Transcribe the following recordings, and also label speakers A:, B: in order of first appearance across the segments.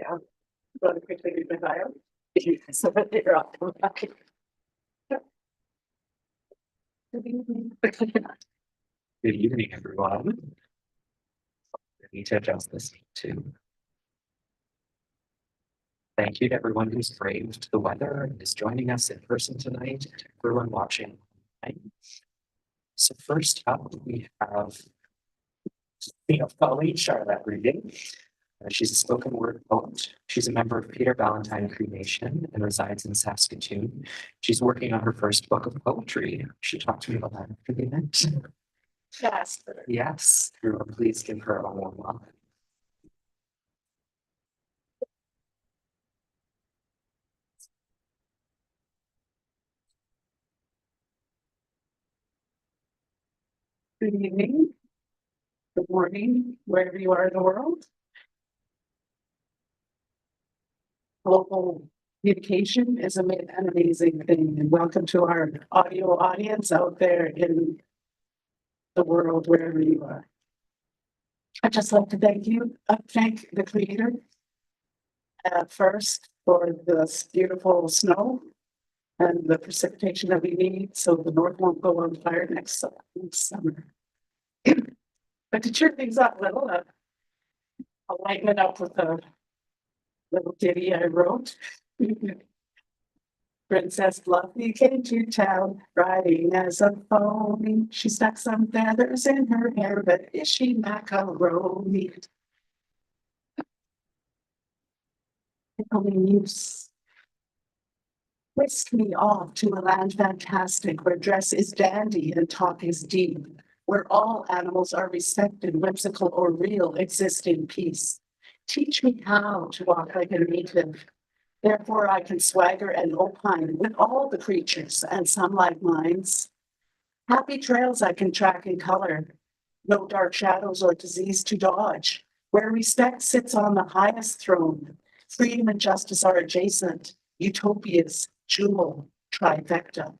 A: Yeah. Want to quickly read my bio? So you're off the mic. Good evening.
B: Good evening, everyone. I need to adjust this too. Thank you to everyone who's braved the weather and is joining us in person tonight, and everyone watching online. So first up, we have Colleen Charolette reading. She's a spoken word poet. She's a member of Peter Valentine Cree Nation and resides in Saskatchewan. She's working on her first book of poetry. She talked to me about that after the event.
A: Yes.
B: Yes, everyone, please give her a warm welcome.
A: Good evening. Good morning, wherever you are in the world. Global communication is an amazing thing, and welcome to our audio audience out there in the world, wherever you are. I'd just like to thank the Creator first for this beautiful snow and the precipitation that we need so the north won't go on fire next summer. But to cheer things up a little, I'll lighten it up with a little ditty I wrote. Princess Fluffy came to town riding as a pony. She stuck some feathers in her hair, but is she macaroni? Use. Whisk me off to a land fantastic where dress is dandy and talk is deep, where all animals are respected, whimsical or real, exist in peace. Teach me how to walk like a native. Therefore, I can swagger and opine with all the creatures and some like minds. Happy trails I can track in color, no dark shadows or disease to dodge, where respect sits on the highest throne. Freedom and justice are adjacent, utopias, jewel, trifecta.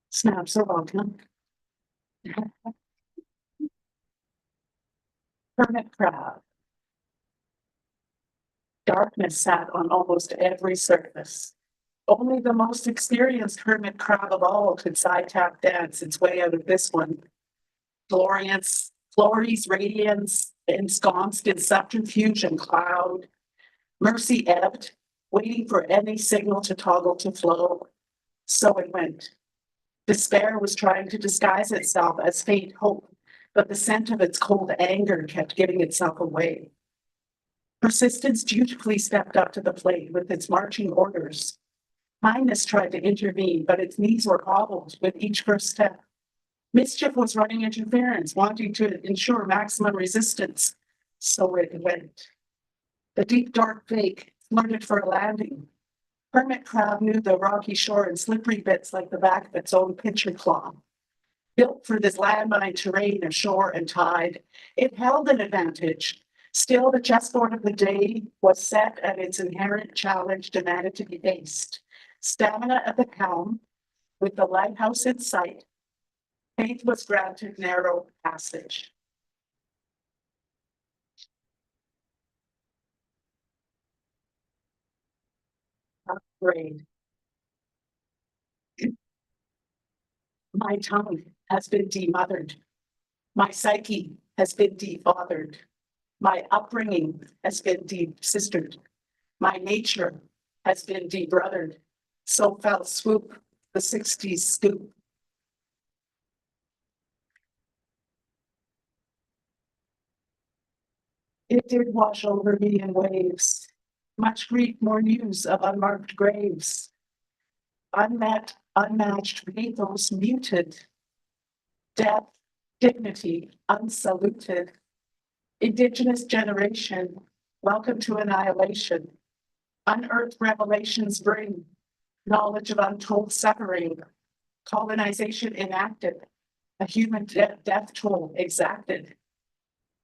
A: Snaps are welcome. Hermit crab. Darkness sat on almost every surface. Only the most experienced hermit crab of all could side tap dance its way out of this one. Florian's radiance ensconced in subterfuge and cloud. Mercy ebbed, waiting for any signal to toggle to flow. So it went. Despair was trying to disguise itself as faint hope, but the scent of its cold anger kept giving itself away. Persistence dutifully stepped up to the plate with its marching orders. Kindness tried to intervene, but its knees were hobbled with each first step. Mischief was running interference, wanting to ensure maximum resistance. So it went. The deep, dark fake flirted for a landing. Hermit crab knew the rocky shore and slippery bits like the back of its own pitcher claw. Built for this landmine terrain of shore and tide, it held an advantage. Still, the chessboard of the day was set and its inherent challenge demanded to be faced. Stamina at the helm, with the lighthouse in sight, faith was granted narrow passage. Upgrade. My tongue has been demothered. My psyche has been defathered. My upbringing has been de-sistered. My nature has been de-brothered. So fell swoop, the 60s scoop. It did wash over me in waves. Much grief, more news of unmarked graves. Unmet, unmatched pathos muted. Death, dignity, unsaluted. Indigenous generation, welcome to annihilation. Unearthed revelations bring knowledge of untold suffering. Colonization enacted, a human death toll exacted.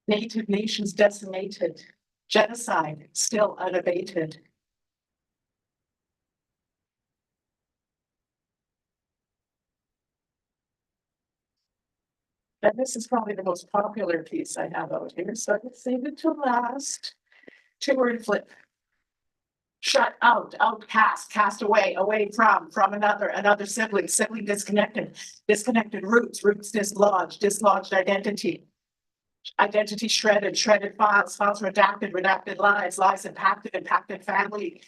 A: Native nations decimated, genocide still unabated. And this is probably the most popular piece I have out here, so let's save it to last. Two-word flip. Shut out, outcast, cast away, away from another sibling, sibling disconnected, disconnected roots, roots dislodged, dislodged identity. Identity shredded, shredded files, files redacted, redacted lives, lives impacted, impacted family,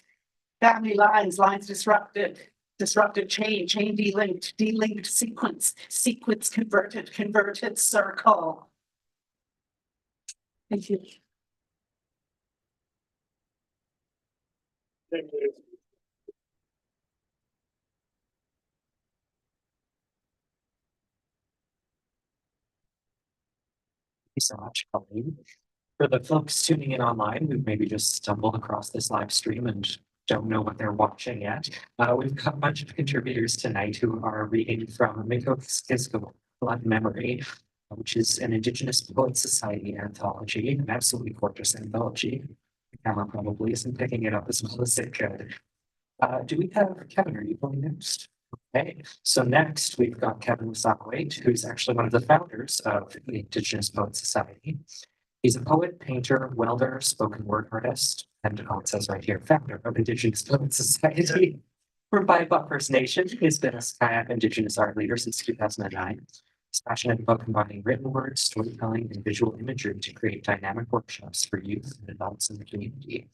A: family lines, lines disrupted, disrupted chain, chain delinked, delinked sequence, sequence converted, converted circle. Thank you.
C: Thank you.
B: Thank you so much, Colleen. For the folks tuning in online who maybe just stumbled across this live stream and don't know what they're watching yet, we've got a bunch of contributors tonight who are reading from mihko, kiskisiwin, Blood Memory, which is an Indigenous Poets Society Anthology, an absolutely gorgeous anthology. The camera probably isn't picking it up as well as it could. Do we have Kevin? Are you going next? Okay, so next we've got Kevin Wesaquate, who's actually one of the founders of the Indigenous Poets Society. He's a poet, painter, welder, spoken word artist, and it says right here, founder of Indigenous Poets Society. From Piapaw First Nation, he's been a Kayak Indigenous art leader since 2009. He's passionate about combining written words, storytelling, and visual imagery to create dynamic workshops for youth and adults in the community.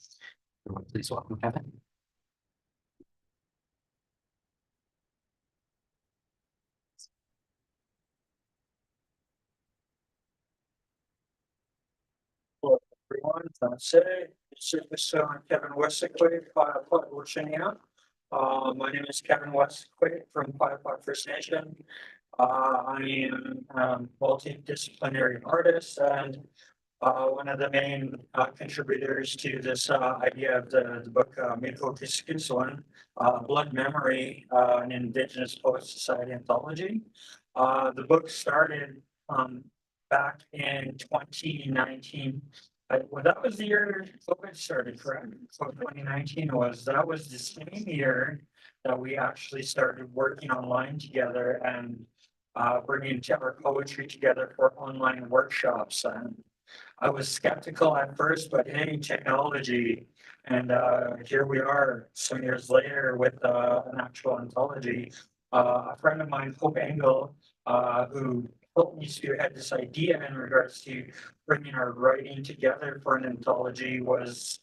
B: Everyone, please welcome Kevin.
C: Hello, everyone. I'm Kevin Wesaquate, Piapaw Virginia. My name is Kevin Wesaquate from Piapaw First Nation. I am a multidisciplinary artist and one of the main contributors to this idea of the book mihko, kiskisiwin, Blood Memory, an Indigenous Poets Society Anthology. The book started back in 2019. Well, that was the year COVID started, correct? So 2019 that was the same year that we actually started working online together and bringing our poetry together for online workshops. And I was skeptical at first, but hey, technology. And here we are some years later with an actual anthology. A friend of mine, Hope Engel, who helped me spearhead this idea in regards to bringing our writing together for an anthology was,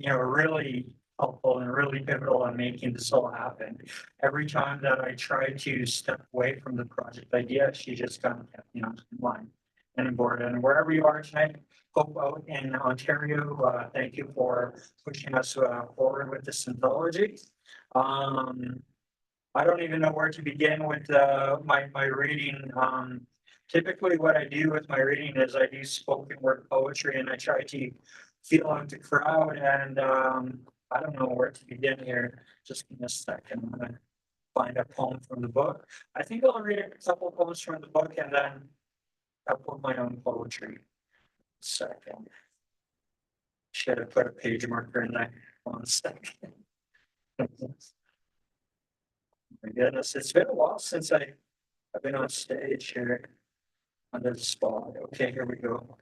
C: really helpful and really pivotal in making this all happen. Every time that I tried to step away from the project idea, she just kind of kept me in line and on board. And wherever you are tonight, Hope out in Ontario, thank you for pushing us forward with this anthology. I don't even know where to begin with my reading. Typically what I do with my reading is I do spoken word poetry and I try to feel out the crowd and I don't know where to begin here. Just give me a second. I'm gonna find a poem from the book. I think I'll read a couple poems from the book and then I'll put my own poetry. Second. Should have put a page marker in there. 1 second. My goodness, it's been a while since I've been on stage here on the spot. Okay, here we go.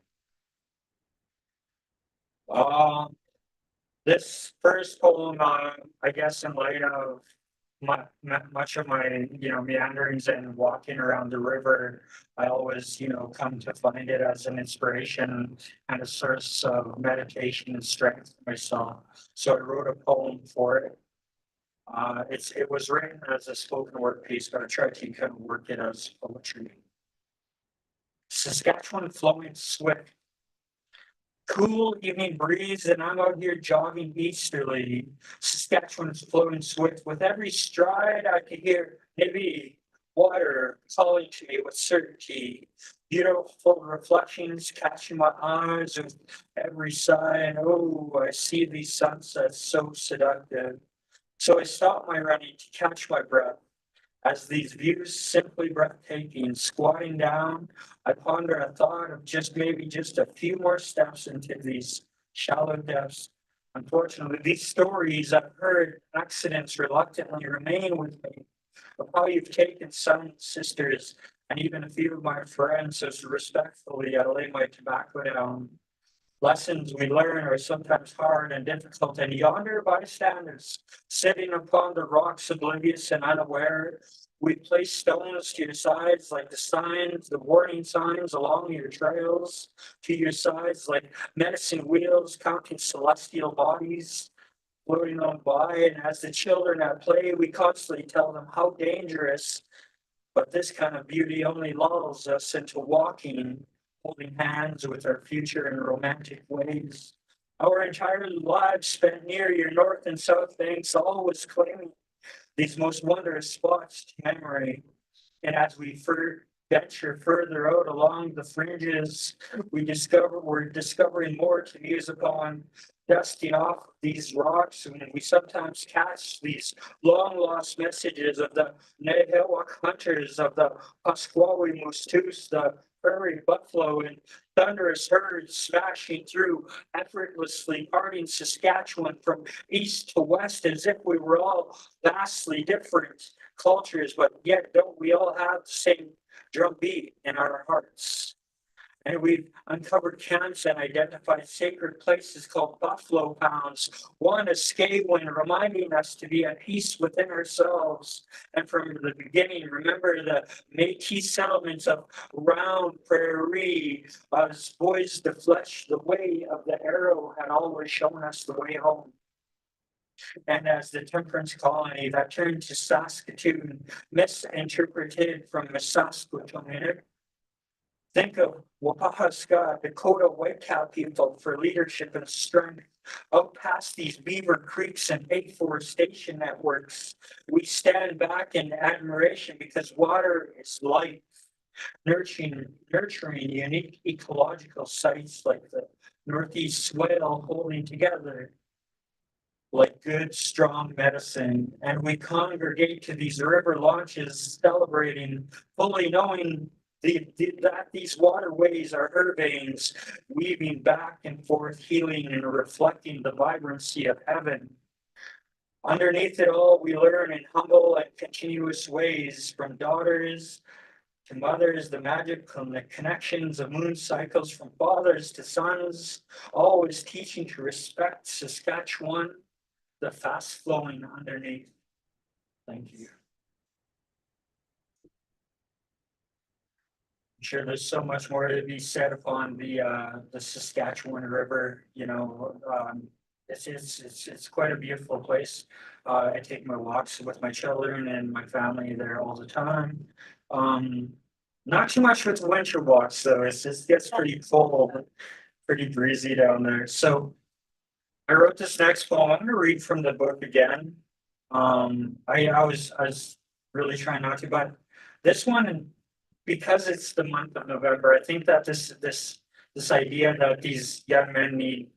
C: This first poem, I guess, in light of much of my, meanderings and walking around the river, I always, come to find it as an inspiration and a source of meditation and strength for myself. So I wrote a poem for it. It was written as a spoken word piece, but I tried to kind of work it as poetry. Saskatchewan flowing swift, cool evening breeze, and I'm out here jogging easterly. Saskatchewan's flowing swift. With every stride, I could hear maybe water calling to me with certainty. Beautiful reflections catching my eyes with every sigh. Oh, I see these sunsets so seductive. So I stopped my running to catch my breath. As these views simply breathtaking, squatting down, I ponder a thought of maybe just a few more steps into these shallow depths. Unfortunately, these stories I've heard accidents reluctantly remain with me of how you've taken sons, sisters, and even a few of my friends, as respectfully I lay my tobacco down. Lessons we learn are sometimes hard and difficult, and yonder bystanders, sitting upon the rocks, oblivious and unaware, we place stones to your sides like the signs, the warning signs along your trails, to your sides like medicine wheels, counting celestial bodies floating on by. And as the children at play, we constantly tell them how dangerous, but this kind of beauty only lulls us into walking, holding hands with our future in romantic ways. Our entire lives spent near your north and south banks, always claiming these most wondrous spots to memory. And as we venture further out along the fringes, we're discovering more to muse upon, dusting off these rocks, and we sometimes catch these long lost messages of the Nehewak hunters, of the Pasquawi Mustus, the prairie buffalo, and thunderous herds smashing through, effortlessly parting Saskatchewan from east to west, as if we were all vastly different cultures, but yet don't we all have the same drumbeat in our hearts? And we've uncovered camps and identified sacred places called buffalo pounds. One a Saskatchewan, reminding us to be at peace within ourselves. And from the beginning, remember the Métis settlements of Round Prairie, as boys the flesh, the way of the arrow had always shown us the way home. And as the temperance colony that turned to Saskatoon, misinterpreted from the Saskatchewan, think of Wapahaska, Dakota Whitecap people for leadership and strength. Out past these beaver creeks and afforestation networks, we stand back in admiration because water is life, nurturing unique ecological sites like the Northeast Swale holding together like good, strong medicine. And we congregate to these river launches, celebrating, fully knowing that these waterways are her veins, weaving back and forth, healing and reflecting the vibrancy of heaven. Underneath it all, we learn in humble and continuous ways, from daughters to mothers, the magic and the connections of moon cycles, from fathers to sons, always teaching to respect Saskatchewan, the fast flowing underneath. Thank you. I'm sure there's so much more to be said upon the Saskatchewan River. You know, it's quite a beautiful place. I take my walks with my children and my family there all the time. Not too much with the winter walks though. It gets pretty cold, pretty breezy down there. So I wrote this next poem. I'm going to read from the book again. I was really trying not to, but this one, because it's the month of November, I think that this idea that these young men need,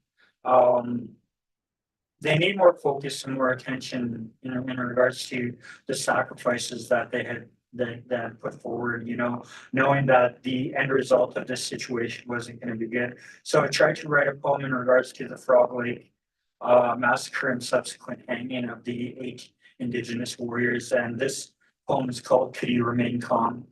C: they need more focus and more attention, you know, in regards to the sacrifices that they had that put forward, you know, knowing that the end result of this situation wasn't going to be good. So I tried to write a poem in regards to the Frog Lake massacre and subsequent hanging of the 8 Indigenous warriors. And this poem is called Could You Remain Calm?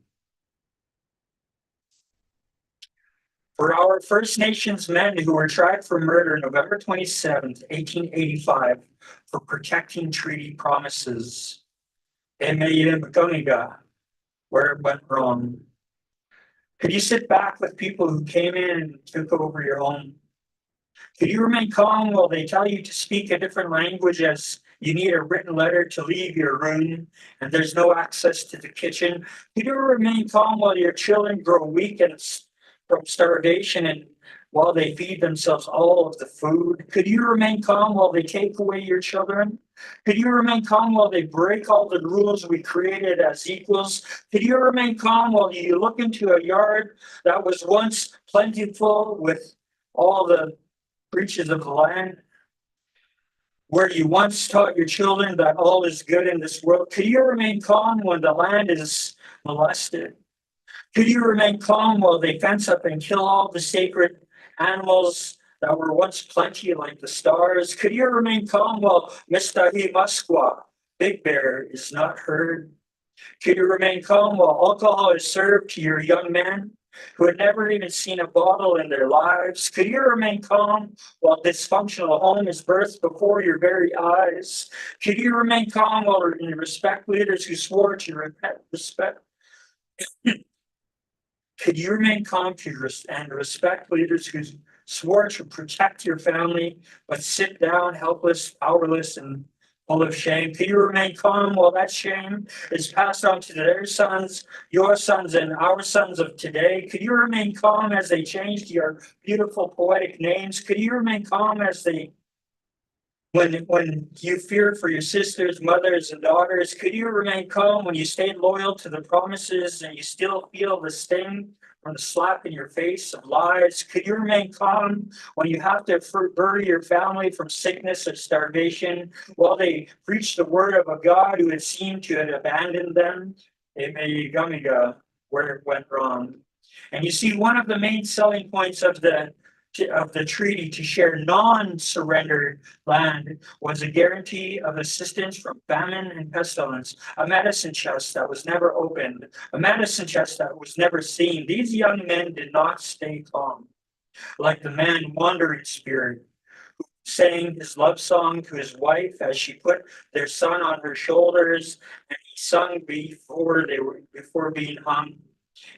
C: For our First Nations men who were tried for murder November 27th, 1885, for protecting treaty promises, where it went wrong. Could you sit back with people who came in and took over your home? Could you remain calm while they tell you to speak a different language as you need a written letter to leave your room and there's no access to the kitchen? Could you remain calm while your children grow weak and from starvation and while they feed themselves all of the food? Could you remain calm while they take away your children? Could you remain calm while they break all the rules we created as equals? Could you remain calm while you look into a yard that was once plentiful with all the breaches of the land, where you once taught your children that all is good in this world? Could you remain calm when the land is molested? Could you remain calm while they fence up and kill all the sacred animals that were once plenty like the stars? Could you remain calm while Mistahi Muskwa, Big Bear, is not heard? Could you remain calm while alcohol is served to your young men who had never even seen a bottle in their lives? Could you remain calm while dysfunctional home is birthed before your very eyes? Could you remain calm while you respect leaders who swore to respect? Could you remain calm and respect leaders who swore to protect your family, but sit down helpless, powerless, and full of shame? Could you remain calm while that shame is passed on to their sons, your sons, and our sons of today? Could you remain calm as they changed your beautiful poetic names? Could you remain calm as they when you feared for your sisters, mothers, and daughters? Could you remain calm when you stayed loyal to the promises and you still feel the sting from the slap in your face of lies? Could you remain calm when you have to bury your family from sickness or starvation while they preach the word of a God who had seemed to have abandoned them? Emeyigamiga, where it went wrong. And you see, one of the main selling points of the treaty to share non-surrender land was a guarantee of assistance from famine and pestilence, a medicine chest that was never opened, a medicine chest that was never seen. These young men did not stay calm, like the man wandering spirit who sang his love song to his wife as she put their son on her shoulders, and he sung before being hung.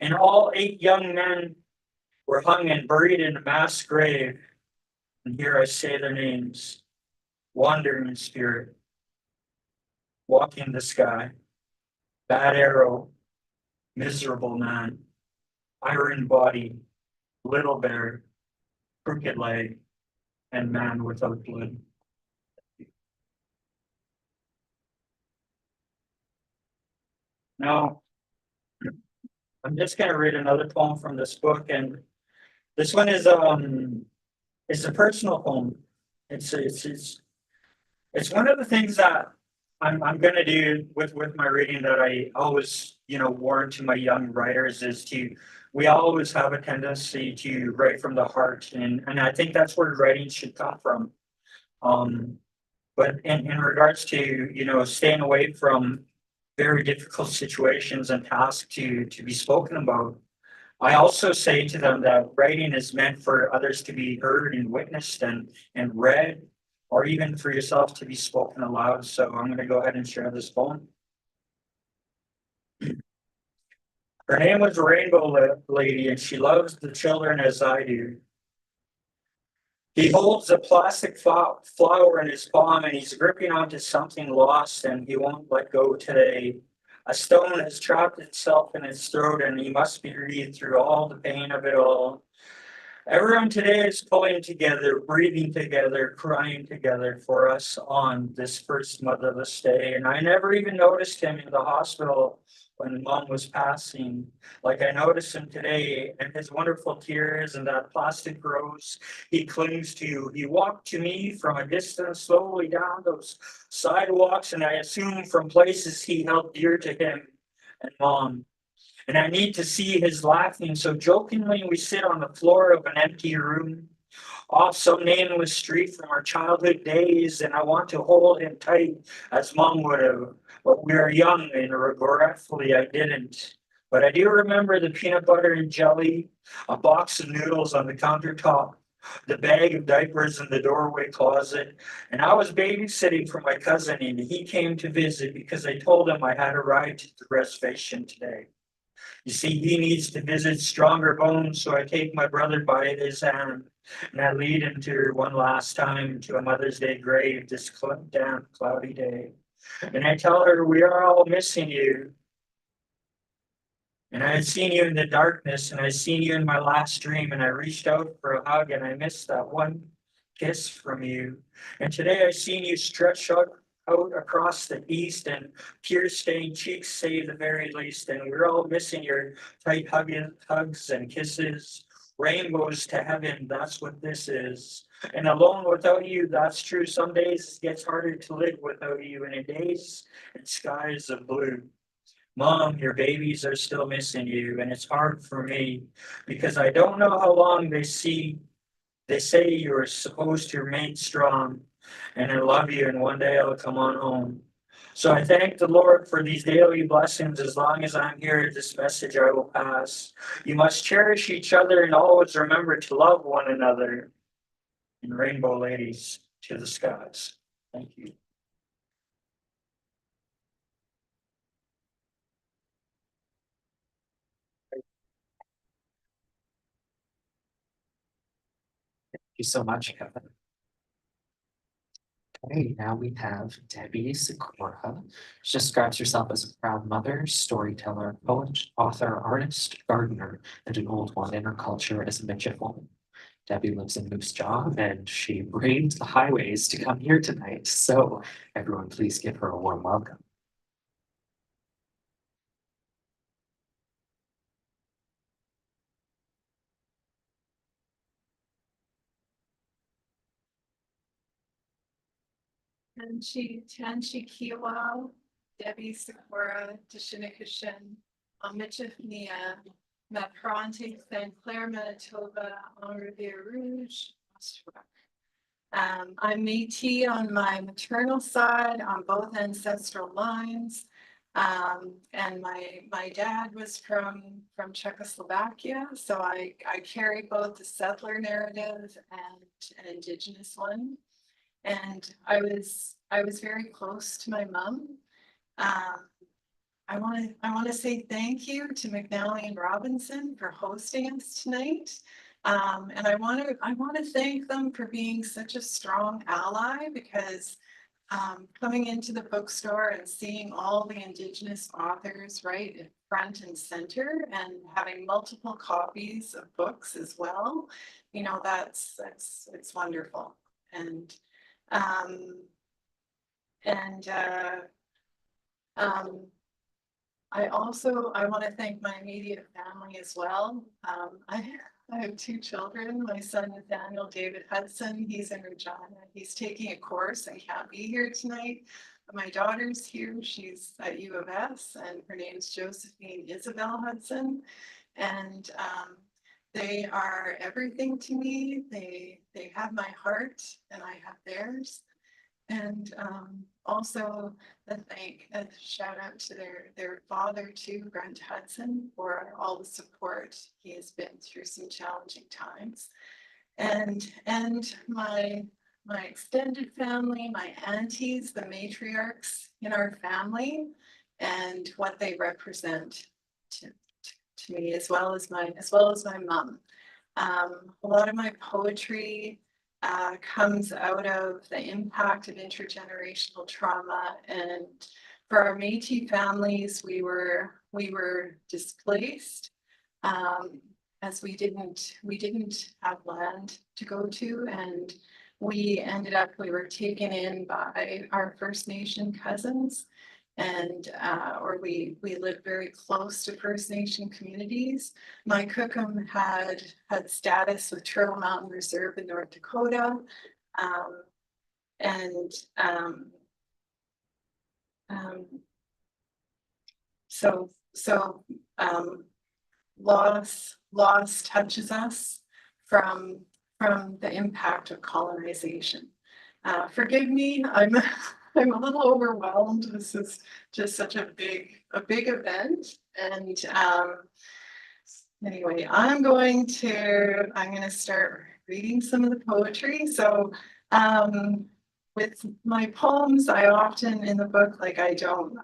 C: And all 8 young men were hung and buried in a mass grave. And here I say their names: Wandering Spirit, Walking the Sky, Bad Arrow, Miserable Man, Iron Body, Little Bear, Crooked Leg, and Man Without Blood. Now, I'm just going to read another poem from this book, and this one is a personal poem. It's one of the things that I'm going to do with my reading that I always, warn to my young writers is we always have a tendency to write from the heart. And I think that's where writing should come from. But in regards to, staying away from very difficult situations and tasks to be spoken about, I also say to them that writing is meant for others to be heard and witnessed and read, or even for yourself to be spoken aloud. So I'm going to go ahead and share this poem. Her name was Rainbow Lady, and she loves the children as I do. He holds a plastic flower in his palm, and he's gripping onto something lost, and he won't let go today. A stone has trapped itself in his throat, and he must be breathed through all the pain of it all. Everyone today is pulling together, breathing together, crying together for us on this first motherless day. And I never even noticed him in the hospital when Mom was passing, like I noticed him today, and his wonderful tears and that plastic rose he clings to. He walked to me from a distance, slowly down those sidewalks, and I assume from places he held dear to him and Mom. And I need to see his laughing, so jokingly we sit on the floor of an empty room, off some nameless street from our childhood days, and I want to hold him tight as Mom would have. But we are young, and regretfully I didn't. But I do remember the peanut butter and jelly, a box of noodles on the countertop, the bag of diapers in the doorway closet, and I was babysitting for my cousin, and he came to visit because I told him I had arrived at the reservation today. You see, he needs to visit stronger bones, so I take my brother by his hand, and I lead him to one last time to a Mother's Day grave this damp, cloudy day. And I tell her, we are all missing you. And I had seen you in the darkness, and I seen you in my last dream, and I reached out for a hug, and I missed that one kiss from you. And today I seen you stretched out across the east, and tear-stained cheeks say the very least, and we're all missing your tight hugs and kisses. Rainbows to heaven, that's what this is. And alone without you, that's true. Some days it gets harder to live without you, and in days and skies of blue. Mom, your babies are still missing you, and it's hard for me because I don't know how long they say you're supposed to remain strong, and I love you, and one day I'll come on home. So I thank the Lord for these daily blessings. As long as I'm here, this message I will pass. You must cherish each other and always remember to love one another. And rainbow ladies to the skies. Thank you.
B: Thank you so much, Kevin. Okay, now we have Debra Sykora. She describes herself as a proud mother, storyteller, poet, author, artist, gardener, and an old one in her culture as a midget woman. Debbie lives in Moose Jaw and she braved the highways to come here tonight. So everyone, please give her a warm welcome.
D: Tanchi Kiwa, Debbie Sykora, Tishinikishin, Amichifnia, Mapronte, St. Clair, Manitoba, en Rivière Rouge, Australia. I'm Métis on my maternal side, on both ancestral lines. And my dad was from Czechoslovakia, so I carry both the settler narrative and an Indigenous one. And I was very close to my mom. I want to say thank you to McNally and Robinson for hosting us tonight. And I want to thank them for being such a strong ally, because coming into the bookstore and seeing all the Indigenous authors right front and center, and having multiple copies of books as well, you know, it's wonderful. And I want to thank my immediate family as well. I have two children. My son Nathaniel David Hudson, he's in Regina. He's taking a course and can't be here tonight. But my daughter's here. She's at U of S, and her name's Josephine Isabel Hudson. And they are everything to me. They have my heart, and I have theirs. And also a shout out to their father too, Brent Hudson, for all the support he has been through some challenging times. And my extended family, my aunties, the matriarchs in our family, and what they represent to me, as well as my mom. A lot of my poetry comes out of the impact of intergenerational trauma. And for our Métis families, we were displaced, as we didn't have land to go to, and we were taken in by our First Nation cousins, and or we lived very close to First Nation communities. My Cookham had status with Turtle Mountain Reserve in North Dakota, loss touches us from the impact of colonization. Forgive me, I'm a little overwhelmed. This is just such a big event. And anyway, I'm going to start reading some of the poetry. So with my poems, I often in the book, like I don't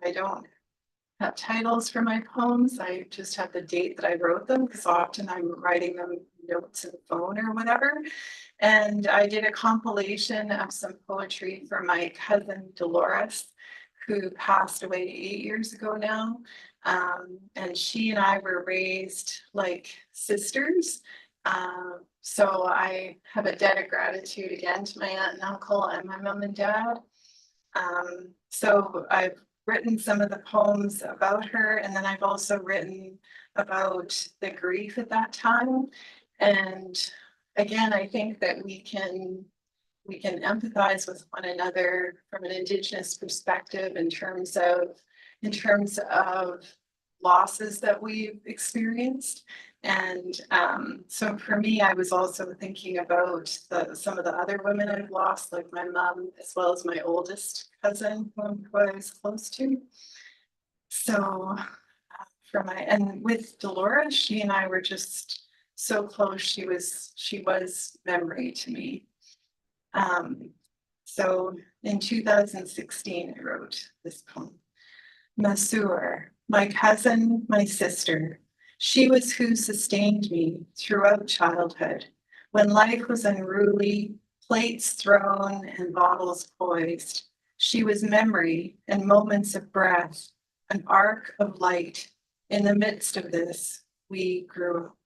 D: have titles for my poems. I just have the date that I wrote them, because often I'm writing them notes in the phone or whatever. And I did a compilation of some poetry for my cousin Dolores, who passed away 8 years ago now. And she and I were raised like sisters. So I have a debt of gratitude again to my aunt and uncle and my mom and dad. So I've written some of the poems about her, and then I've also written about the grief at that time. And again, I think that we can empathize with one another from an Indigenous perspective in terms of losses that we've experienced. And so for me, I was also thinking about some of the other women I've lost, like my mom, as well as my oldest cousin, who I was close to. So and with Dolores, she and I were just so close. She was memory to me. So in 2016, I wrote this poem. Masur, my cousin, my sister. She was who sustained me throughout childhood, when life was unruly, plates thrown and bottles poised. She was memory and moments of breath, an arc of light. In the midst of this, we grew up.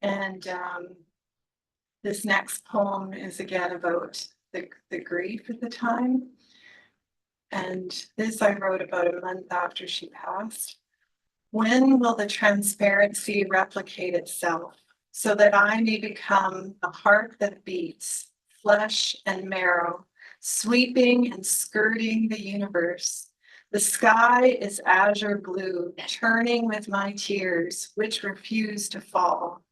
D: And this next poem is again about the grief at the time. And this I wrote about a month after she passed. When will the transparency replicate itself so that I may become a heart that beats, flesh and marrow, sweeping and skirting the universe? The sky is azure blue, turning with my tears, which refuse to fall.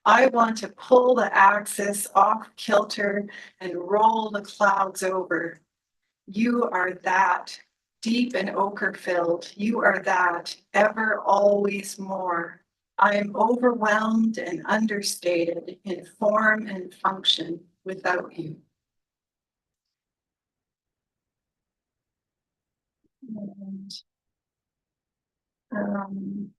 D: I want to pull the axis off kilter and roll the clouds over. You are that, deep and ochre filled. You are that, ever, always more. I am overwhelmed and understated in form and function without you. And, um,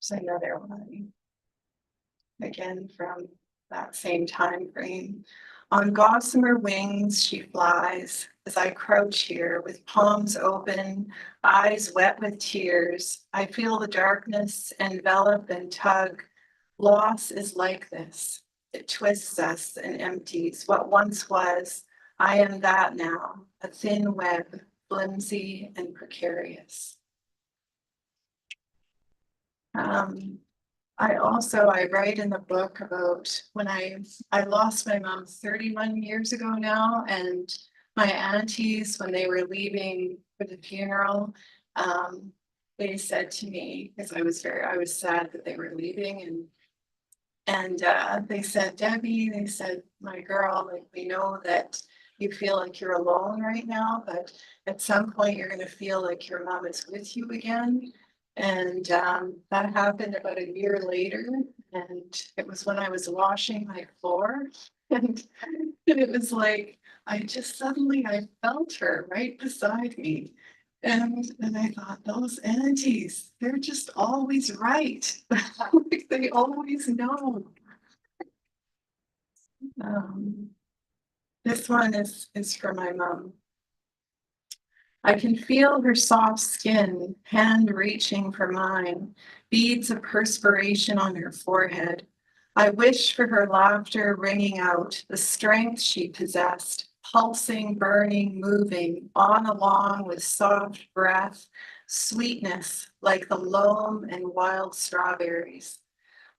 D: there's another one, again from that same time frame. On gossamer wings she flies as I crouch here with palms open, eyes wet with tears. I feel the darkness envelop and tug. Loss is like this. It twists us and empties what once was. I am that now, a thin web, flimsy and precarious. I write in the book about when I lost my mom 31 years ago now, and my aunties, when they were leaving for the funeral, they said to me, because I was sad that they were leaving, and they said, Debbie, they said, my girl, like, we know that you feel like you're alone right now, but at some point you're going to feel like your mom is with you again. And that happened about a year later. And it was when I was washing my floor. And it was like, I felt her right beside me. And I thought, those aunties, they're just always right. Like, they always know. This one is for my mom. I can feel her soft skin, hand reaching for mine, beads of perspiration on her forehead. I wish for her laughter ringing out, the strength she possessed, pulsing, burning, moving, on along with soft breath, sweetness like the loam and wild strawberries.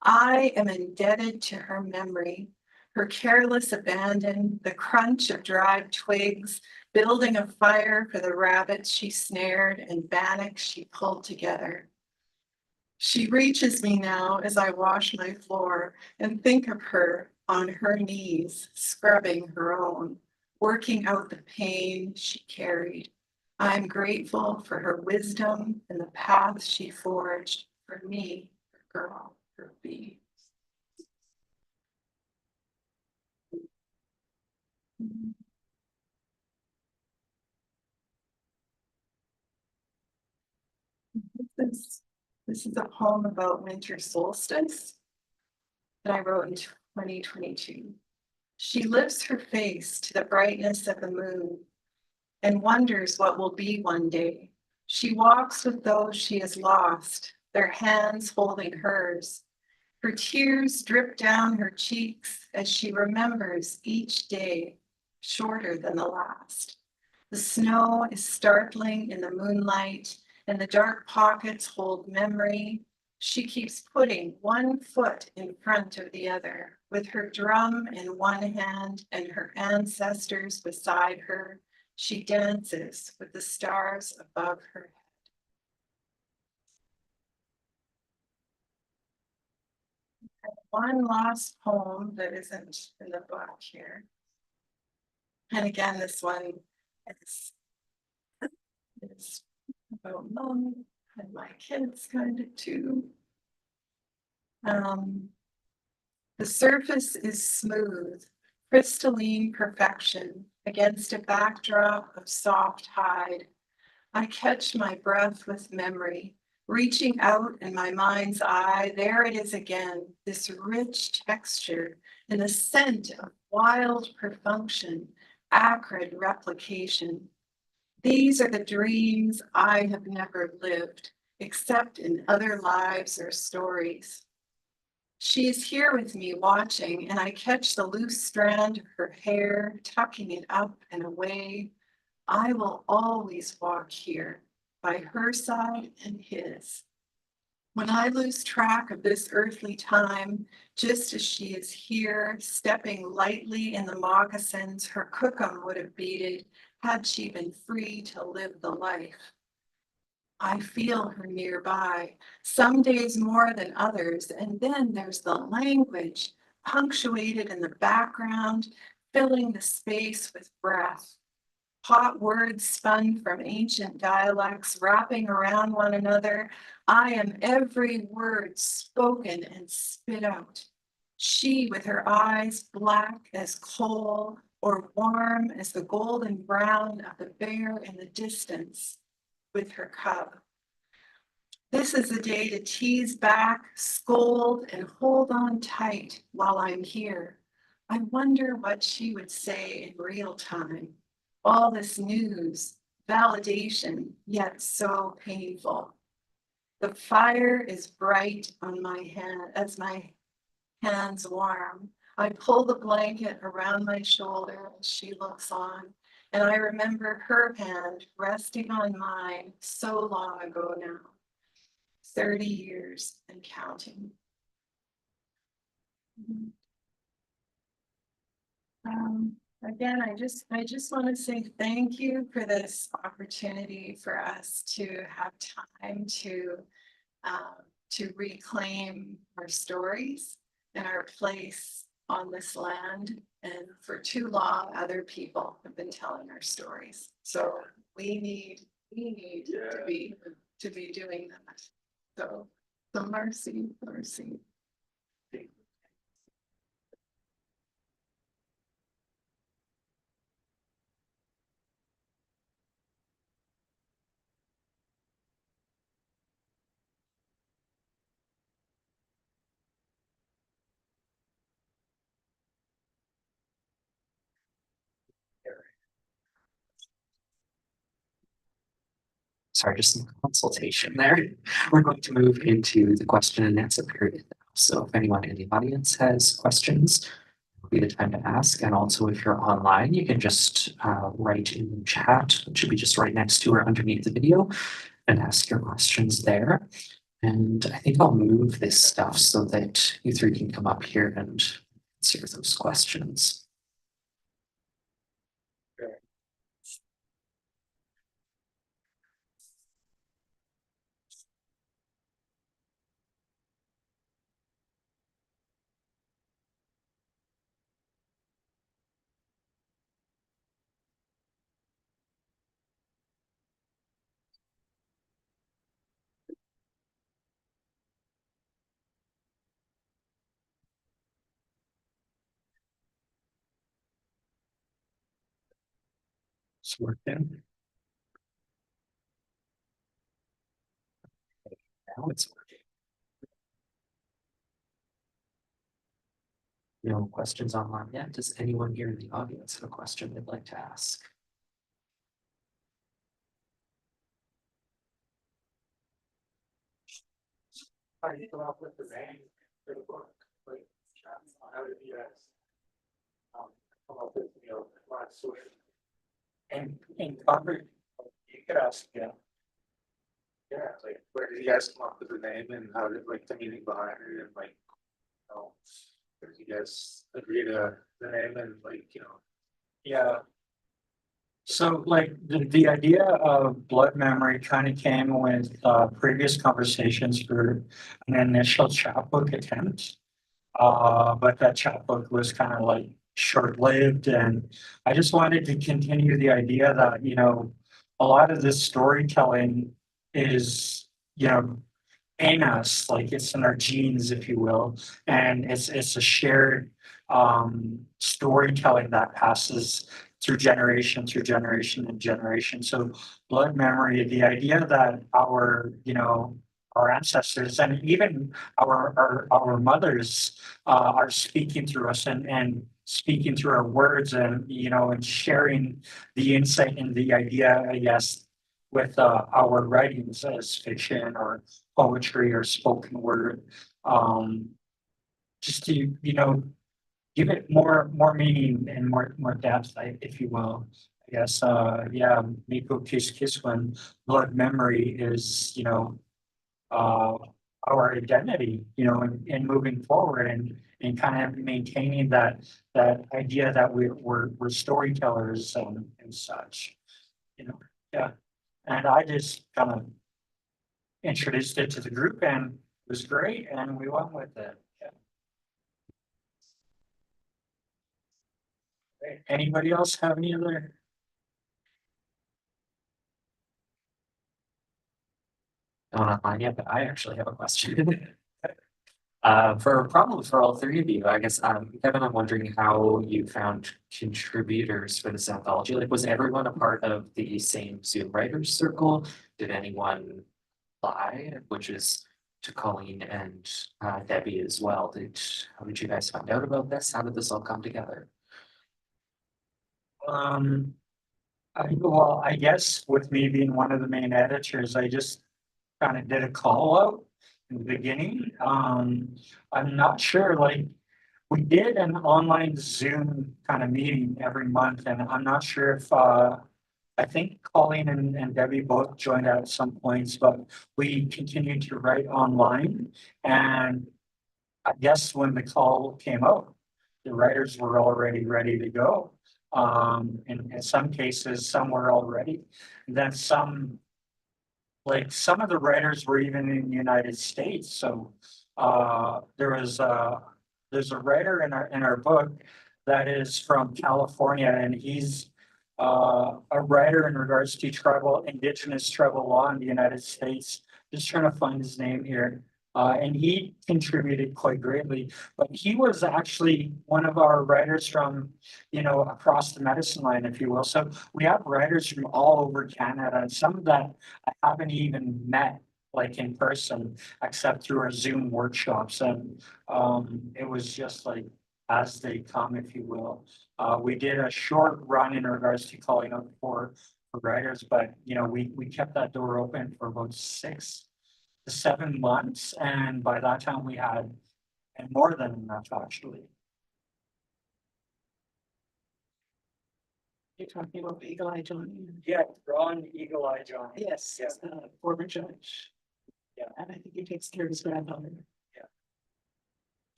D: I am indebted to her memory, her careless abandon, the crunch of dried twigs, building a fire for the rabbits she snared and bannocks she pulled together. She reaches me now as I wash my floor and think of her on her knees, scrubbing her own, working out the pain she carried. I'm grateful for her wisdom and the path she forged for me, her girl, her bee. This is a poem about winter solstice that I wrote in 2022. She lifts her face to the brightness of the moon and wonders what will be one day. She walks with those she has lost, their hands holding hers. Her tears drip down her cheeks as she remembers each day shorter than the last. The snow is startling in the moonlight, and the dark pockets hold memory. She keeps putting one foot in front of the other, with her drum in one hand and her ancestors beside her. She dances with the stars above her. One last poem that isn't in the book here. And again, this one is about mom and my kids kind of too. The surface is smooth, crystalline perfection against a backdrop of soft hide. I catch my breath with memory, reaching out in my mind's eye. There it is again, this rich texture and the scent of wild perfunction, acrid replication. These are the dreams I have never lived, except in other lives or stories. She is here with me watching, and I catch the loose strand of her hair, tucking it up and away. I will always walk here by her side and his. When I lose track of this earthly time, just as she is here, stepping lightly in the moccasins her cookum would have beaded had she been free to live the life. I feel her nearby, some days more than others, and then there's the language punctuated in the background, filling the space with breath. Hot words spun from ancient dialects, wrapping around one another. I am every word spoken and spit out. She with her eyes black as coal or warm as the golden brown of the bear in the distance with her cub. This is a day to tease back, scold, and hold on tight while I'm here. I wonder what she would say in real time. All this news, validation, yet so painful. The fire is bright on my hand as my hands warm. I pull the blanket around my shoulder as she looks on, and I remember her hand resting on mine so long ago now. 30 years and counting. Again, I just want to say thank you for this opportunity for us to have time to reclaim our stories and our place on this land. And for too long, other people have been telling our stories. So we need to be doing that. So mercy.
B: Sorry, just some consultation there. We're going to move into the question and answer period now. So if anyone in the audience has questions, it'll be the time to ask. And also if you're online, you can just write in the chat, which should be just right next to or underneath the video, and ask your questions there. And I think I'll move this stuff so that you three can come up here and answer those questions. It's working. Now it's working. No questions online yet. Does anyone here in the audience have a question they'd like to ask?
C: How do you come up with the name for the book? Like, how did you guys come up with, last switch? And Concord, you could ask, yeah, like, where did you guys come up with the name and how did, like, the meaning behind it and, like, where did you guys agree to the name and, like, yeah. So like the idea of blood memory kind of came with previous conversations for an initial chapbook attempt. But that chapbook was kind of like short-lived, and I just wanted to continue the idea that, you know, a lot of this storytelling is, you know, in us, like it's in our genes, if you will, and it's a shared storytelling that passes through generation and generation. So blood memory, the idea that our, you know, our ancestors and even our mothers are speaking through us and speaking through our words, and you know, and sharing the insight and the idea, I guess, with our writings as fiction or poetry or spoken word, just to, you know, give it more meaning and more depth, if you will. I guess yeah, mihko kiskisiwin, blood memory is, you know, uh our identity, you know, and moving forward and kind of maintaining that idea that we're storytellers and such, you know. Yeah. And I just kind of introduced it to the group and it was great and we went with it. Yeah. Great. Anybody else have any other?
B: Not online yet, but I actually have a question. For all three of you, I guess, Kevin, I'm wondering how you found contributors for this anthology. Like, was everyone a part of the same Zoom writers circle? Did anyone apply, which is to Colleen and Debbie as well? How did you guys find out about this? How did this all come together?
C: Well, I guess with me being one of the main editors, I just kind of did a call out in the beginning. I'm not sure, like, we did an online Zoom kind of meeting every month, and I'm not sure if I think Colleen and Debbie both joined at some points, but we continued to write online. And I guess when the call came out, the writers were already ready to go. In some cases, some were already, and then some, like some of the writers were even in the United States. So there's a writer in our book that is from California, and he's a writer in regards to indigenous tribal law in the United States. Just trying to find his name here. And he contributed quite greatly, but he was actually one of our writers from, you know, across the medicine line, if you will. So we have writers from all over Canada, and some that I haven't even met like in person, except through our Zoom workshops. And it was just like as they come, if you will. We did a short run in regards to calling up for writers, but you know, we kept that door open for about 6 to 7 months, and by that time we had and more than enough actually.
A: You're talking about Eagle Eye Johnny.
C: Yeah, Ron Eagle Eye Johnny.
A: Yes,
C: Yeah.
A: former judge.
C: Yeah.
A: And I think he takes care of his granddaughter.
C: Yeah.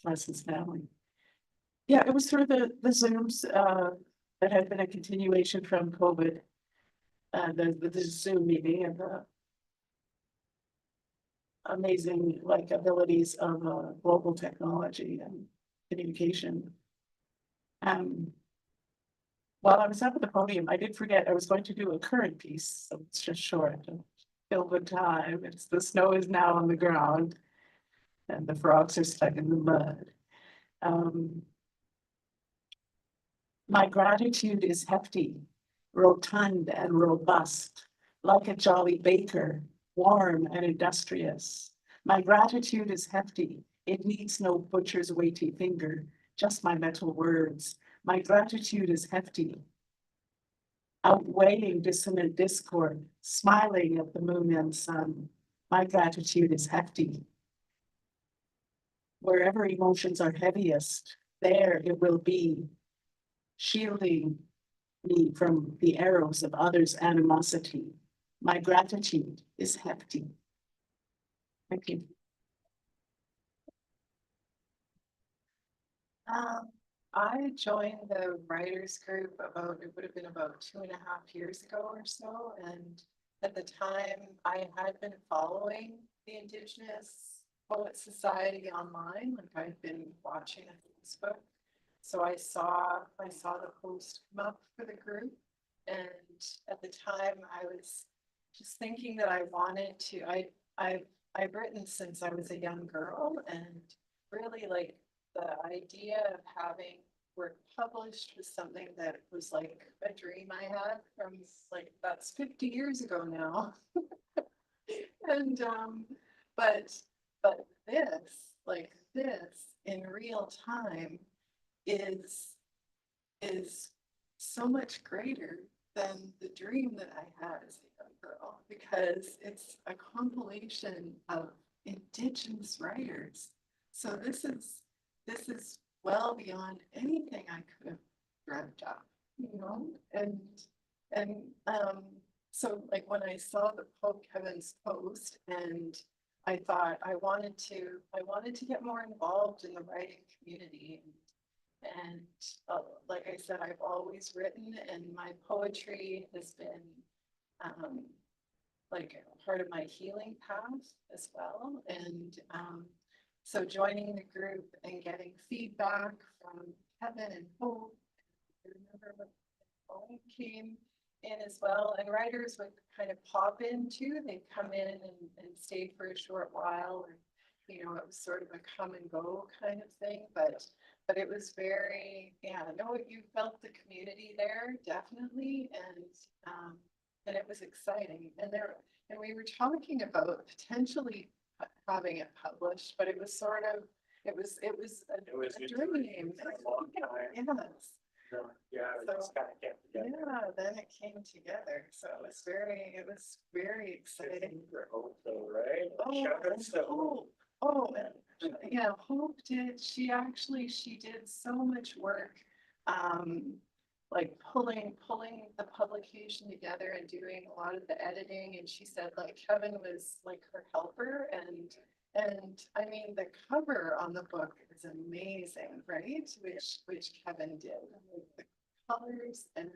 A: Plus his family. Yeah, it was through the Zooms that had been a continuation from COVID. The Zoom meeting and the amazing like abilities of global technology and communication. While I was up at the podium, I did forget I was going to do a current piece, so it's just short to fill the time. It's the snow is now on the ground and the frogs are stuck in the mud. My gratitude is hefty, rotund and robust, like a jolly baker, warm and industrious. My gratitude is hefty. It needs no butcher's weighty finger, just my metal words. My gratitude is hefty, outweighing dissonant discord, smiling at the moon and sun. My gratitude is hefty. Wherever emotions are heaviest, there it will be, shielding me from the arrows of others' animosity. My gratitude is hefty. Thank you.
D: I joined the writers group it would have been about 2.5 years ago or so. And at the time I had been following the Indigenous Poets Society online, like I'd been watching on Facebook. So I saw the post come up for the group. And at the time I was just thinking that I wanted to, I've written since I was a young girl, and really like the idea of having work published was something that was like a dream I had from like, that's 50 years ago now. And but this in real time is so much greater than the dream that I had as a young girl, because it's a compilation of Indigenous writers. So this is well beyond anything I could have dreamt up, you know. And so like when I saw the Pope Kevin's post, and I thought I wanted to get more involved in the writing community. And like I said, I've always written, and my poetry has been like a part of my healing path as well. And so joining the group and getting feedback from Kevin and Hope, I remember when Colleen came in as well, and writers would kind of pop in too. They'd come in and stay for a short while, and you know, it was sort of a come and go kind of thing, but it was very, yeah, no, you felt the community there, definitely, and it was exciting. And we were talking about potentially having it published, but it was sort of, it was a dream.
C: For a long time.
D: Yes.
C: Yeah, it just kind of came together.
D: Yeah, then it came together. So it was very exciting.
C: For hope though, right?
D: Oh,
C: Kevin, so
D: yeah, Hope did, she did so much work, like pulling the publication together and doing a lot of the editing. And she said like Kevin was like her helper, and I mean the cover on the book is amazing, right? Which Kevin did. Like the colors and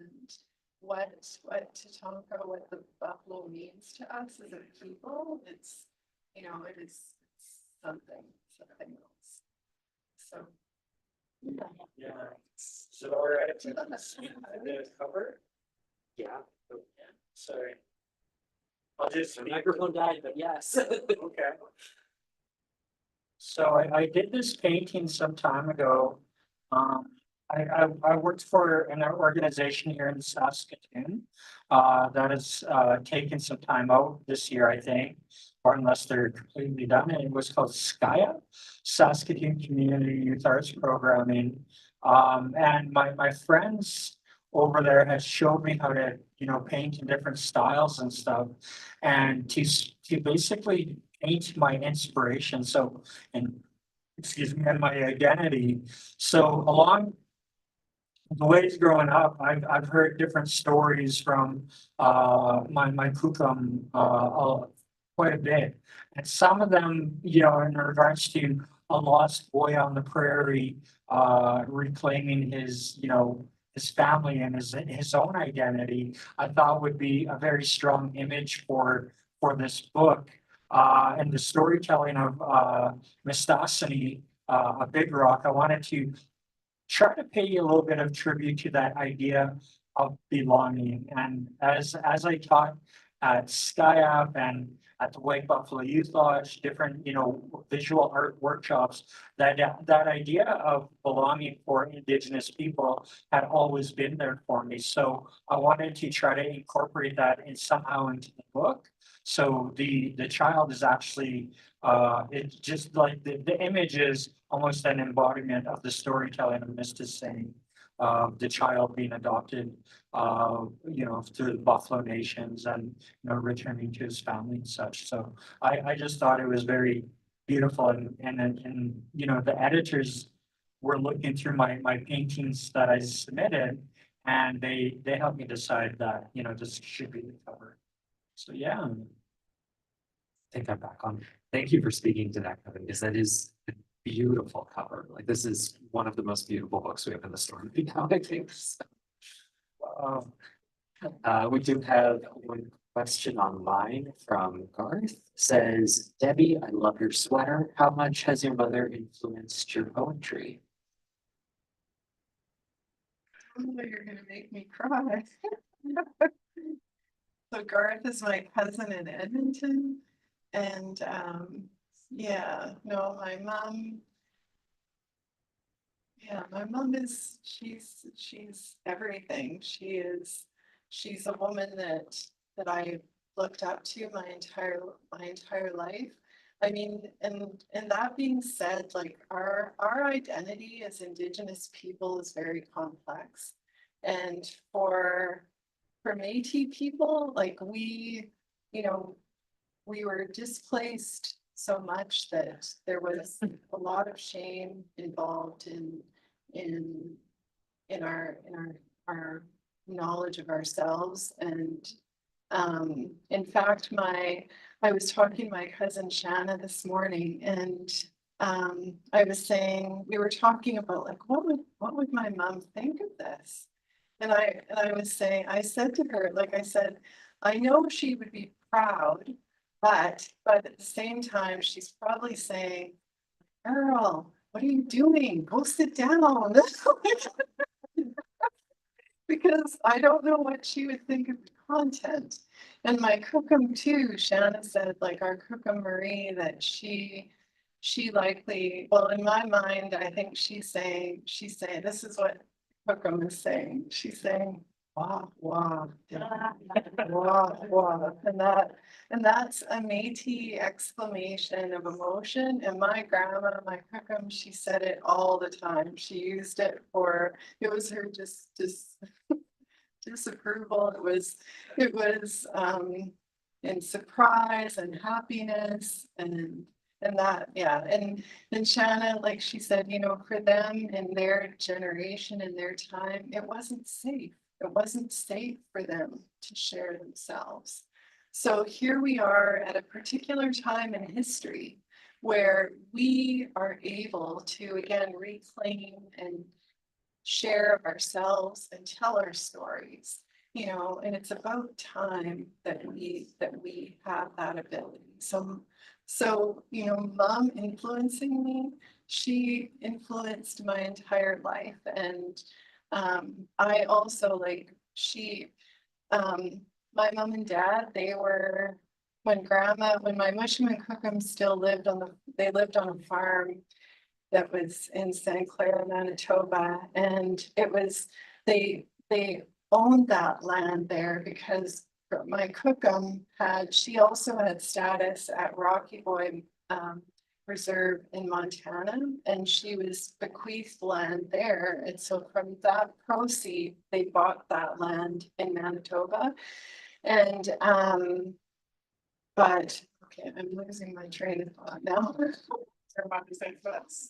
D: what Tatanka, what the buffalo means to us as a people. It's, you know, it's something else. So
C: yeah. Is it all right to the cover?
B: Yeah.
C: Sorry. I'll just
B: The microphone died, but yes.
C: Okay. So I did this painting some time ago. I worked for an organization here in Saskatoon that has taken some time out this year, I think, or unless they're completely done. And it was called SKYA, Saskatoon Community Youth Arts Programming. And my friends over there had showed me how to, you know, paint in different styles and stuff, and to basically paint my inspiration. So, and excuse me, and my identity. So along the ways growing up, I've heard different stories from my kukum quite a bit, and some of them, you know, in regards to a lost boy on the prairie, reclaiming his, you know, his family and his own identity, I thought would be a very strong image for this book. And the storytelling of Mistasini, a big rock, I wanted to try to pay a little bit of tribute to that idea of belonging. And as I taught at SkyApp and at the White Buffalo Youth Lodge, different, you know, visual art workshops, that idea of belonging for Indigenous people had always been there for me. So I wanted to try to incorporate that in somehow into the book. So the child is actually it's just like the image is almost an embodiment of the storytelling of Mr. saying, the child being adopted, you know, through the Buffalo Nations and, you know, returning to his family and such. So I just thought it was very beautiful, and you know, the editors were looking through my paintings that I submitted, and they helped me decide that, you know, this should be the cover. So yeah.
B: I think I'm back on. Thank you for speaking to that, Kevin, because that is beautiful cover. Like this is one of the most beautiful books we have in the store right now, I think. So, we do have one question online from Garth. Says, Debbie, I love your sweater. How much has your mother influenced your poetry?
D: Oh, you're gonna make me cry. So Garth is my cousin in Edmonton, and yeah, no, my mom. Yeah, my mom is, she's everything. She's a woman that I looked up to my entire life. I mean, and that being said, like our identity as Indigenous people is very complex. And for Métis people, like you know, we were displaced so much that there was a lot of shame involved in our knowledge of ourselves. And in fact, I was talking to my cousin Shanna this morning, and I was saying, we were talking about like what would my mom think of this? And I was saying, I said to her, like I said, I know she would be proud, but at the same time, she's probably saying, Girl, what are you doing? Go sit down. Because I don't know what she would think of the content. And my cookum too, Shanna said, like our cookum Marie, that she likely, well, in my mind, I think she's saying, this is what cookum is saying. She's saying, wah, wah, wah, wah. And that's a Métis exclamation of emotion. And my grandma, my cookum, she said it all the time. She used it for, it was her just disapproval. It was in surprise and happiness and that, yeah. And Shanna, like she said, you know, for them in their generation, in their time, it wasn't safe. It wasn't safe for them to share themselves. So here we are at a particular time in history where we are able to again reclaim and share of ourselves and tell our stories, you know, and it's about time that we have that ability. So, you know, mom influencing me, she influenced my entire life. And I also like my mom and dad, they were when my mushroom and cookum still lived they lived on a farm that was in St. Clair, Manitoba, and it was they owned that land there because my cookum she also had status at Rocky Boy Reserve in Montana, and she was bequeathed land there. And so from that proceed, they bought that land in Manitoba. And but okay, I'm losing my train of thought now.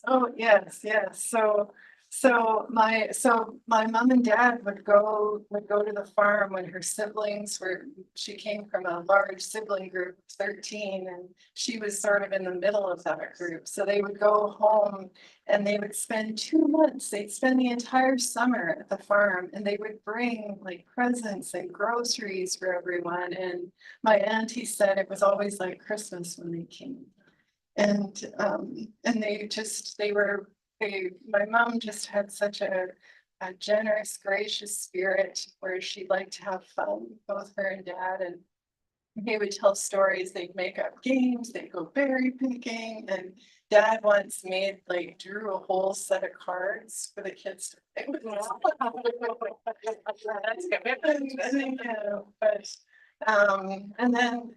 D: Oh, yes, yes. So my mom and dad would go to the farm when her siblings she came from a large sibling group of 13, and she was sort of in the middle of that group. So they would go home and they would spend 2 months, they'd spend the entire summer at the farm, and they would bring like presents and groceries for everyone. And my auntie said it was always like Christmas when they came. And my mom just had such a generous, gracious spirit where she liked to have fun, both her and dad. And they would tell stories, they'd make up games, they'd go berry picking. And dad once drew a whole set of cards for the kids to play with. And then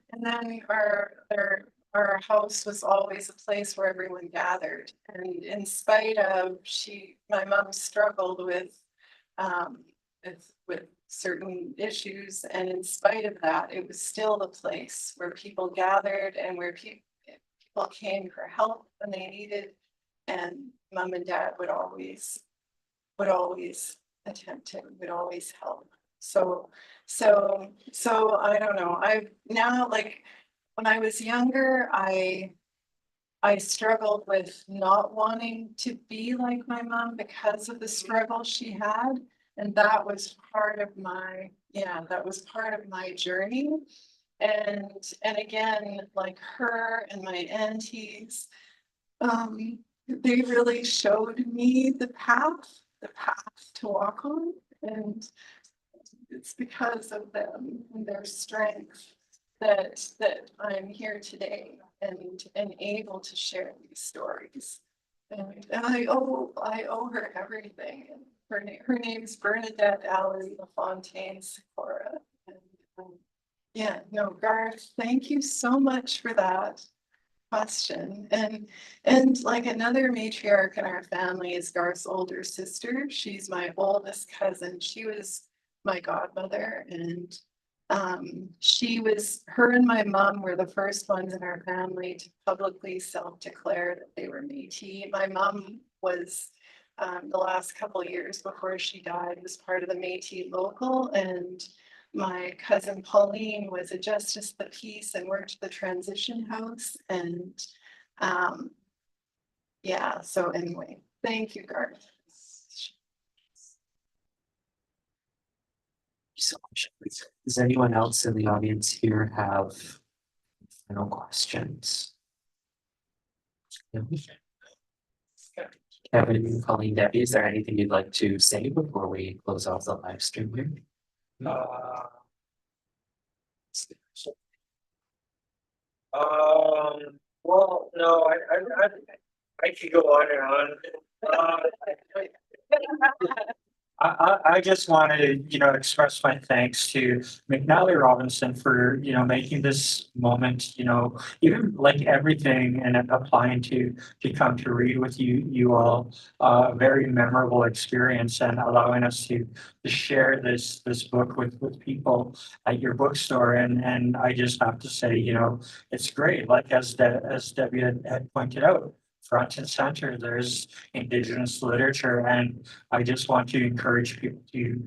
D: our house was always a place where everyone gathered. And in spite of my mom struggled with certain issues, and in spite of that, it was still the place where people gathered and where people came for help when they needed. And mom and dad would always attempt to, would always help. So I don't know. I've now, like, when I was younger, I I struggled with not wanting to be like my mom because of the struggle she had. And that was part of my, that was part of my journey. And again, like her and my aunties, they really showed me the path to walk on. And it's because of them and their strength that I'm here today and able to share these stories. And I owe her everything. Her name's Bernadette Allery LaFontaine Sykora. And yeah, no, Garth, thank you so much for that question. And like another matriarch in our family is Garth's older sister. She's my oldest cousin. She was my godmother, and her and my mom were the first ones in our family to publicly self-declare that they were Métis. My mom was the last couple of years before she died was part of the Métis local, and my cousin Pauline was a justice of the peace and worked the transition house. And yeah, so anyway, thank you, Garth.
B: So much. Does anyone else in the audience here have final questions? No? Kevin, Colleen, Debbie, is there anything you'd like to say before we close off the live stream here?
C: Well, no, I could go on and on. I just wanted to, express my thanks to McNally Robinson for, making this moment, even like everything and applying to come to read with you all, a very memorable experience and allowing us to share this book with people at your bookstore. And I just have to say, it's great. Like as Debbie had pointed out, front and center, there's Indigenous literature, and I just want to encourage people to,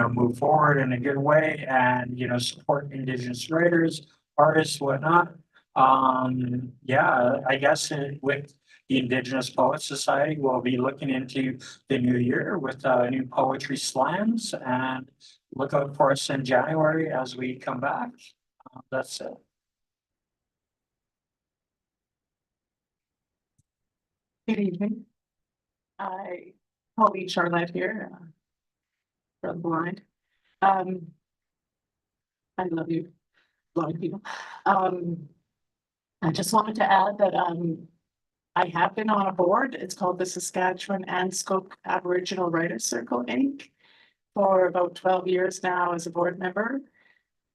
C: move forward in a good way and, support Indigenous writers, artists, whatnot. Yeah, I guess with the Indigenous Poets Society, we'll be looking into the new year with new poetry slams, and look out for us in January as we come back. That's it.
A: Good evening. Colleen Charolette here, from Blind. I love you, blind people. I just wanted to add that I have been on a board. It's called the Saskatchewan Anscope Aboriginal Writers Circle, Inc. for about 12 years now as a board member.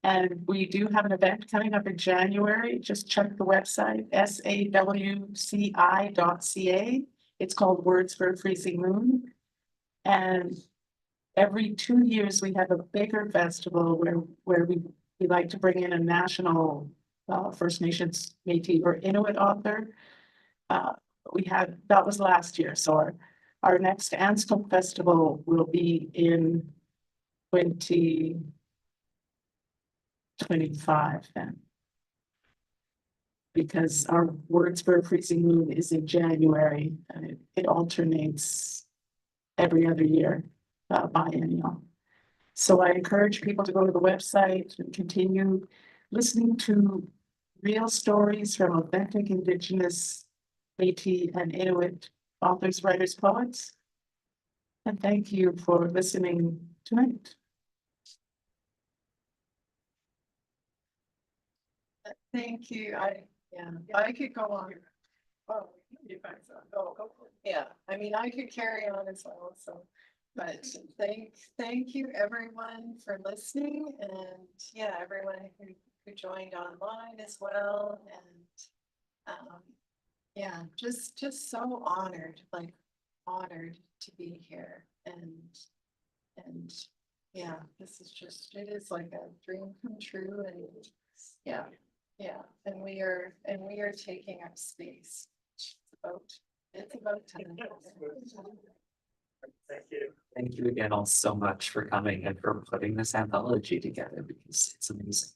A: And we do have an event coming up in January. Just check the website, sawci.ca. It's called Words for a Freezing Moon. And every 2 years we have a bigger festival where we like to bring in a national First Nations, Métis or Inuit author. That was last year. So our next Anscope Festival will be in 2025 then. Because our Words for a Freezing Moon is in January, and it alternates every other year, biennial. So I encourage people to go to the website and continue listening to real stories from authentic Indigenous, Métis and Inuit authors, writers, poets. And thank you for listening tonight.
D: Thank you. I could go on. Oh, you find so. Oh, yeah. I mean, I could carry on as well. So, but thank you everyone for listening, and yeah, everyone who joined online as well, and yeah, just so honored, like honored to be here, and yeah, this is just, it is like a dream come true, and yeah. Yeah, and we are taking up space. It's about time.
C: Thank you.
B: Thank you again all so much for coming and for putting this anthology together, because it's amazing.